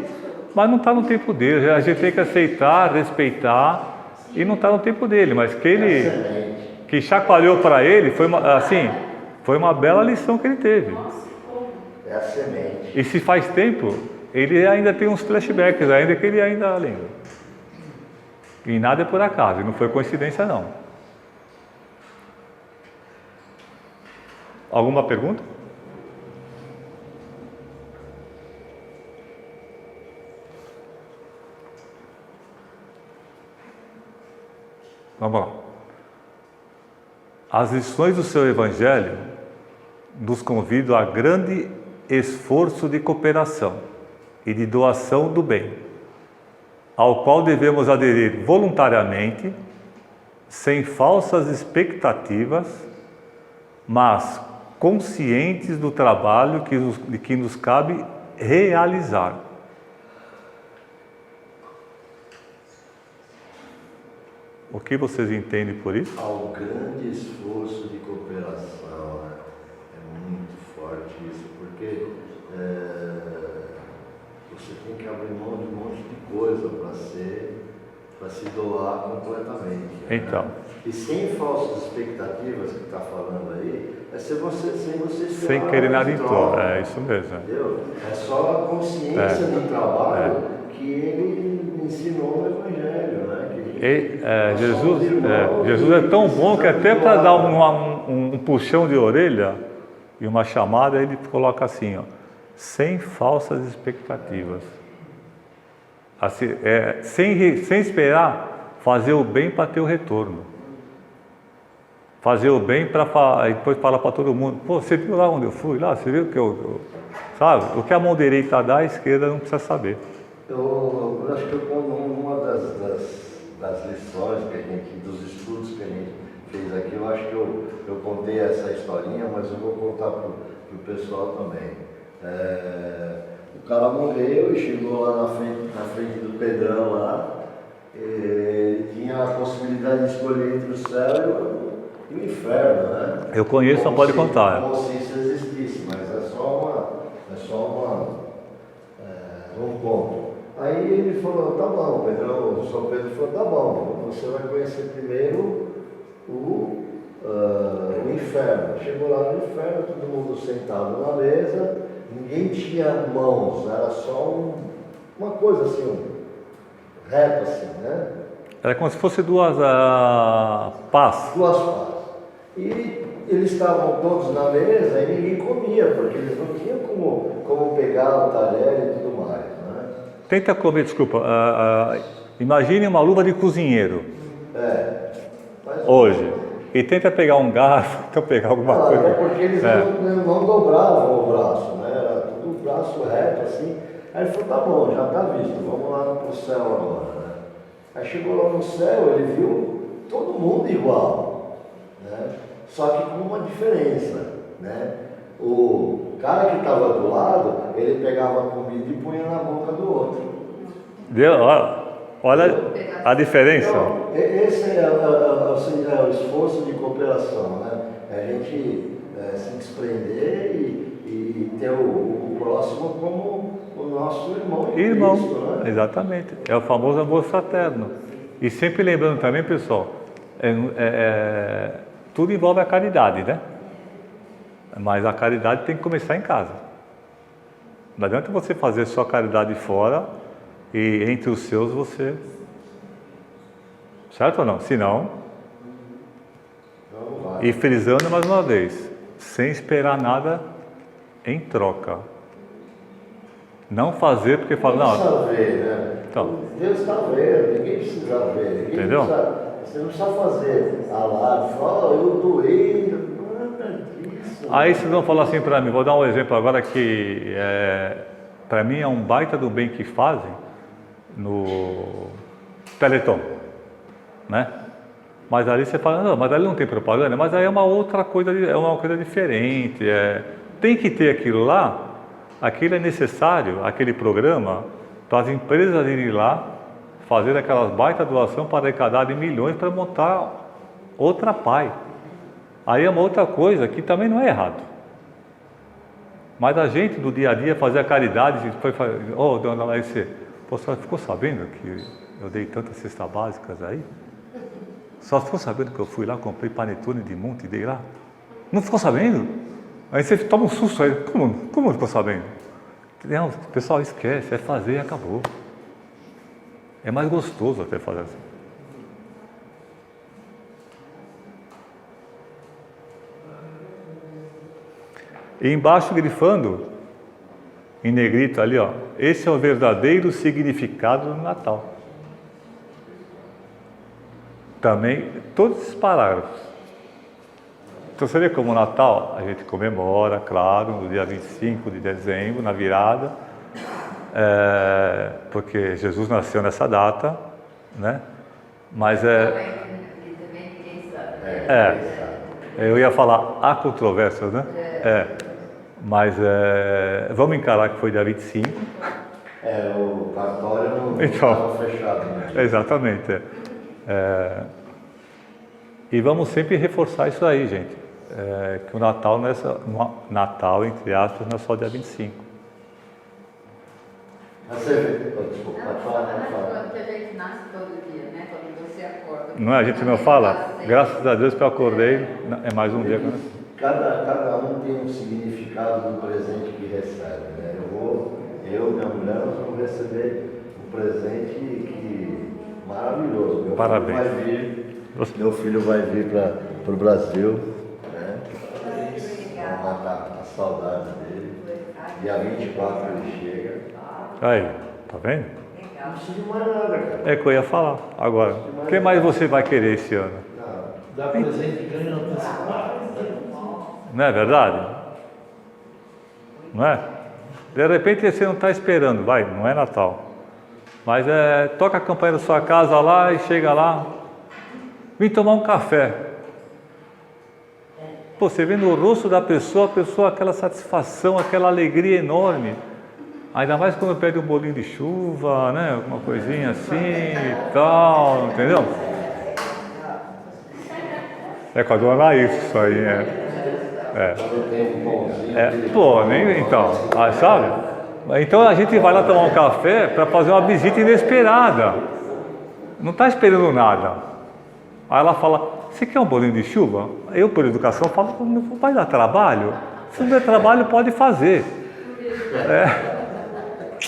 mas não está no tempo dele, a gente tem que aceitar, respeitar, e não está no tempo dele, mas que chacoalhou para ele, foi uma bela lição que ele teve.
É a semente.
E se faz tempo, ele ainda tem uns flashbacks, ainda que ele ainda lembra. E nada é por acaso, não foi coincidência não. Alguma pergunta? Vamos lá. As lições do seu Evangelho nos convidam a grande esforço de cooperação e de doação do bem, ao qual devemos aderir voluntariamente, sem falsas expectativas, mas conscientes do trabalho que nos cabe realizar. O que vocês entendem por isso?
Ao grande esforço de cooperação, né? É muito forte isso, porque você tem que abrir mão de um monte de coisa para se doar completamente.
Então.
Né? E sem falsas expectativas que está falando aí, é sem você
sem querer nada em troca. É isso mesmo.
Entendeu? É só a consciência do trabalho que ele ensinou no Evangelho, né?
Jesus é tão bom que até para dar um puxão de orelha e uma chamada, ele coloca assim, ó, sem falsas expectativas. Assim, sem esperar fazer o bem para ter o retorno. Fazer o bem para depois falar para todo mundo, pô, você viu lá onde eu fui? Lá, você viu que sabe? O que a mão direita dá, a esquerda não precisa saber.
Eu acho que uma das lições dos estudos que a gente fez aqui, eu acho que eu contei essa historinha, mas eu vou contar para o pessoal também. O cara morreu e chegou lá na frente do Pedrão lá, e tinha a possibilidade de escolher entre o céu e o inferno, né?
Eu conheço, não pode contar.
Como se isso existisse, mas é só um ponto. Aí ele falou, tá bom, o São Pedro falou, tá bom, você vai conhecer primeiro o inferno. Chegou lá no inferno, todo mundo sentado na mesa, ninguém tinha mãos, era só uma coisa assim, reto assim, né?
Era como se fosse duas pás.
Duas pás. E eles estavam todos na mesa e ninguém comia, porque eles não tinham como pegar o talher e tudo mais, né?
Tenta comer, desculpa, imagine uma luva de cozinheiro. Hoje. E tenta pegar um garfo, então pegar alguma coisa.
É porque eles não dobravam o braço, né? Era tudo o braço reto assim. Aí ele falou, tá bom, já tá visto, vamos lá pro céu agora, né? Aí chegou lá no céu, ele viu todo mundo igual, né? Só que com uma diferença, né? O cara que estava do lado, ele pegava a comida e punha na boca do outro.
Deu? Olha a diferença.
Então, esse é o esforço de cooperação, né? É a gente se desprender e ter o próximo como o nosso irmão em Cristo, né?
Exatamente. É o famoso amor fraterno. E sempre lembrando também, pessoal, tudo envolve a caridade, né? Mas a caridade tem que começar em casa. Não adianta você fazer só caridade fora e entre os seus você... Certo ou não? Se não... E frisando mais uma vez, sem esperar nada em troca. Não fazer porque fala... Não,
precisa ver, né?
Então,
Deus está vendo, ninguém precisa ver.
Entendeu?
Você não precisa fazer alarde, fala, eu doei, nada disso.
Aí vocês vão falar assim para mim, vou dar um exemplo agora que para mim é um baita do bem que fazem no Teleton, né? Mas ali você fala, não, mas ali não tem propaganda, mas aí é uma outra coisa, é uma coisa diferente, tem que ter aquilo lá, aquilo é necessário, aquele programa, para as empresas irem lá, fazer aquelas baita doação para arrecadar de milhões para montar outra PAI. Aí é uma outra coisa que também não é errado. Mas a gente do dia a dia fazer a caridade, foi dona Laíse, a senhora ficou sabendo que eu dei tantas cestas básicas aí? A senhora ficou sabendo que eu fui lá, comprei panetone de monte e dei lá? Não ficou sabendo? Aí você toma um susto aí, como não ficou sabendo? Não, o pessoal esquece, é fazer e acabou. É mais gostoso até fazer assim. E embaixo grifando, em negrito ali, ó, esse é o verdadeiro significado do Natal. Também, todos esses parágrafos. Então você vê como o Natal a gente comemora, claro, no dia 25 de dezembro, na virada, porque Jesus nasceu nessa data, né? Mas
também ninguém sabe.
Eu ia falar há controvérsias, né? Mas vamos encarar que foi dia 25.
O cartório não
Então,
estava fechado, né?
Exatamente. E vamos sempre reforçar isso aí, gente. Que o Natal, Natal, entre aspas, não é só dia 25.
Você vê, desculpa, pode falar.
Porque a gente nasce todo dia, né? Quando você acorda.
Não é? A gente não fala? Graças a Deus que eu acordei, é mais um dia.
Cada um tem um significado do presente que recebe, né? Eu e minha mulher, nós vamos receber um presente maravilhoso.
Parabéns.
Meu filho vai vir para o Brasil, né? Vamos matar a saudade dele. Dia 24 ele chega.
Aí, tá vendo?
Não precisa de mais nada, cara.
É que eu ia falar. Agora, o que mais você vai querer esse ano?
Dá presente e ganha antecipado.
Não é verdade? Não é? De repente você não está esperando, não é Natal. Mas toca a campanha da sua casa lá e chega lá, vim tomar um café. Pô, você vê no rosto da pessoa, aquela satisfação, aquela alegria enorme. Ainda mais quando pede um bolinho de chuva, né? Alguma coisinha assim e tal, entendeu? É com a dona Laís isso aí, então, sabe? Então a gente vai lá tomar um café para fazer uma visita inesperada. Não está esperando nada. Aí ela fala, você quer um bolinho de chuva? Eu, por educação, falo, não vai dar trabalho? Se não der trabalho, pode fazer.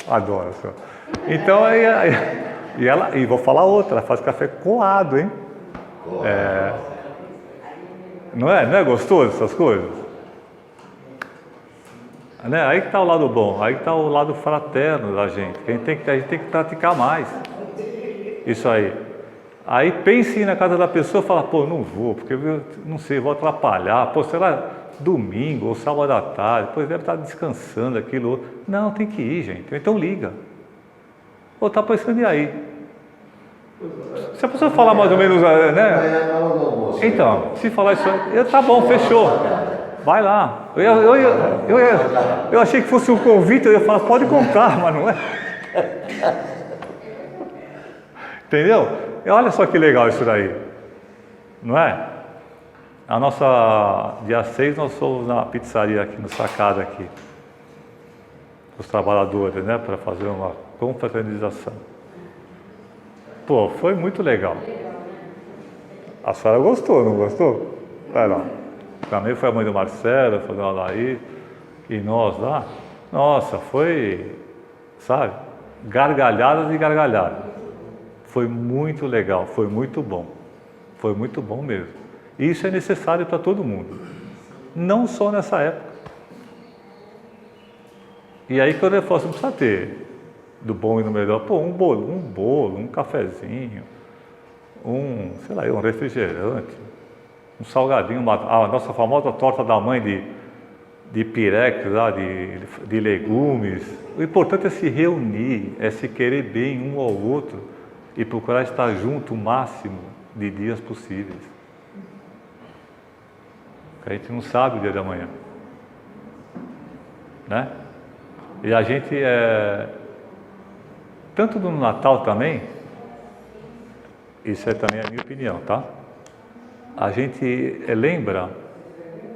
Adoro. Então, e vou falar outra, ela faz café coado, hein? Não é gostoso essas coisas? Né? Aí que está o lado bom, aí que está o lado fraterno da gente, que a gente tem que praticar mais isso aí. Aí pense em ir na casa da pessoa e fala, pô, não vou, porque eu não sei, vou atrapalhar, pô, sei lá, domingo ou sábado à tarde, depois deve estar descansando, aquilo outro. Não, tem que ir, gente, então liga. Ou está pensando em aí. Se a pessoa falar mais ou menos, né? Então, se falar isso aí, tá bom, fechou. Vai lá. Eu achei que fosse um convite, eu ia falar, pode contar, mas não é. Entendeu? E olha só que legal isso daí. Não é? Dia 6 nós fomos na pizzaria aqui, no Sacada aqui. Os trabalhadores, né? Para fazer uma confraternização. Pô, foi muito legal. A senhora gostou, não gostou? Vai lá. Também foi a mãe do Marcelo, foi a Laís, e nós lá. Nossa, foi, sabe, gargalhadas e gargalhadas. Foi muito legal, foi muito bom. Foi muito bom mesmo. E isso é necessário para todo mundo. Não só nessa época. E aí quando eu falo, você não precisa ter do bom e do melhor. Pô, um bolo, um cafezinho, sei lá, um refrigerante, um salgadinho, a nossa famosa torta da mãe de pirex, lá, de legumes. O importante é se reunir, é se querer bem um ao outro e procurar estar junto o máximo de dias possíveis. Porque a gente não sabe o dia da manhã, né? E a gente tanto no Natal também, isso é também a minha opinião, tá? A gente lembra,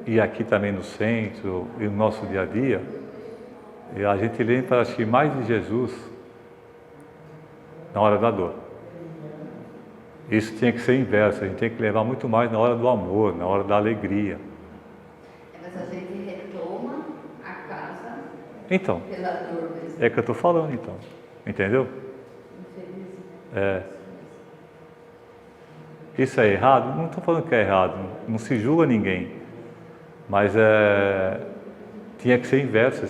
e aqui também no centro, e no nosso dia a dia, e a gente lembra, acho que mais de Jesus na hora da dor. Isso tinha que ser inverso, a gente tem que levar muito mais na hora do amor, na hora da alegria.
Mas a gente retoma a casa
Então,
pela dor mesmo.
é que eu estou falando então, entendeu? Isso é errado? Não estou falando que é errado, não se julga ninguém, mas tinha que ser inverso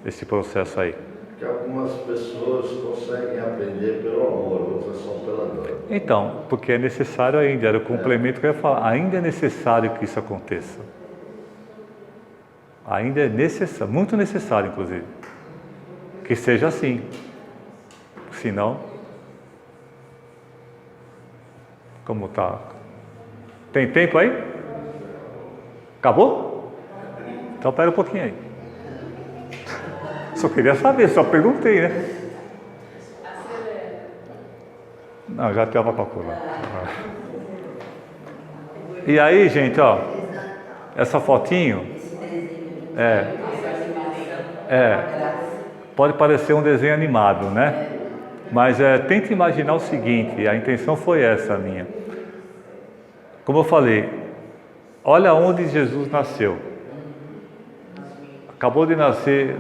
esse processo aí.
Que algumas pessoas conseguem aprender pelo amor, outras só pela dor.
Então, porque é necessário ainda, era o complemento que eu ia falar, ainda é necessário que isso aconteça. Ainda é necessário, muito necessário inclusive, que seja assim, senão, como tá? Tem tempo aí? Acabou? Então pera um pouquinho aí. Só queria saber, só perguntei, né? Não, já tem uma calcula. E aí, gente, ó, essa fotinho pode parecer um desenho animado, né? Mas tente imaginar o seguinte, a intenção foi essa minha. Como eu falei, olha onde Jesus nasceu. Acabou de nascer,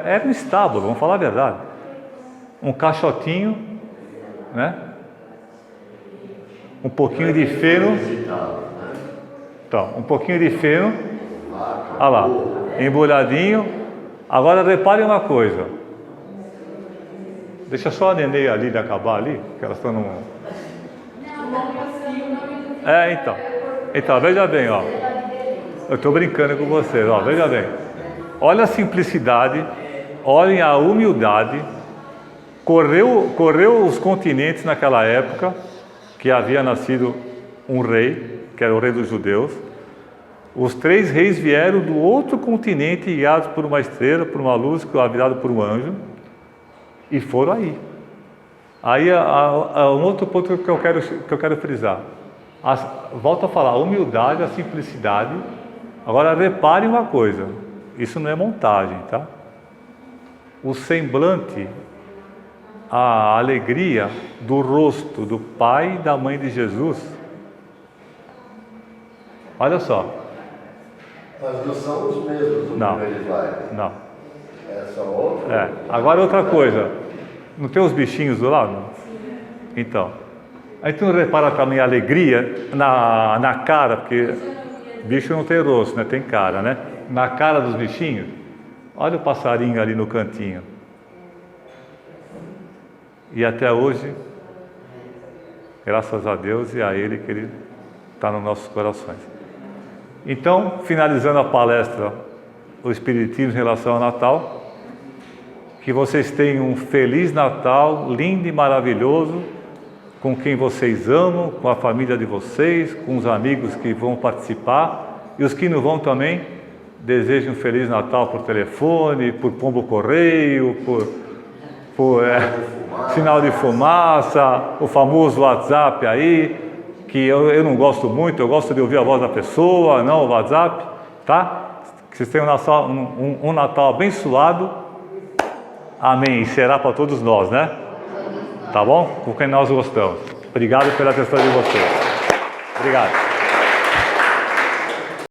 era um estábulo, vamos falar a verdade. Um caixotinho, né? Um pouquinho de feno. Então, um pouquinho de feno. Olha lá, embrulhadinho. Agora repare uma coisa. Deixa só a Nenê ali de acabar ali, que elas estão no... Então, veja bem, ó. Eu estou brincando com vocês, ó, veja bem. Olha a simplicidade, olhem a humildade. Correu os continentes naquela época, que havia nascido um rei, que era o rei dos judeus. Os 3 reis vieram do outro continente, guiados por uma estrela, por uma luz, avisado por um anjo, e foram aí. Aí um outro ponto que eu quero frisar. Volto a falar, a humildade, a simplicidade. Agora repare uma coisa, isso não é montagem, tá? O semblante, a alegria do rosto do pai e da mãe de Jesus. Olha só.
Mas não são os mesmos do primeiro slide.
Não.
Essa outra.
Agora outra coisa. Não tem os bichinhos do lado? Então. Aí tu não repara também a alegria na cara, porque bicho não tem rosto, né? Tem cara, né? Na cara dos bichinhos. Olha o passarinho ali no cantinho. E até hoje, graças a Deus e a Ele que Ele está nos nossos corações. Então, finalizando a palestra, o Espiritismo em relação ao Natal, que vocês tenham um feliz Natal, lindo e maravilhoso, com quem vocês amam, com a família de vocês, com os amigos que vão participar, e os que não vão também, desejo um Feliz Natal por telefone, por pombo correio, por sinal de fumaça, o famoso WhatsApp aí, que eu não gosto muito, eu gosto de ouvir a voz da pessoa, não o WhatsApp, tá? Que vocês tenham um Natal abençoado, amém, e será para todos nós, né? Tá bom? Com quem nós gostamos. Obrigado pela atenção de vocês. Obrigado.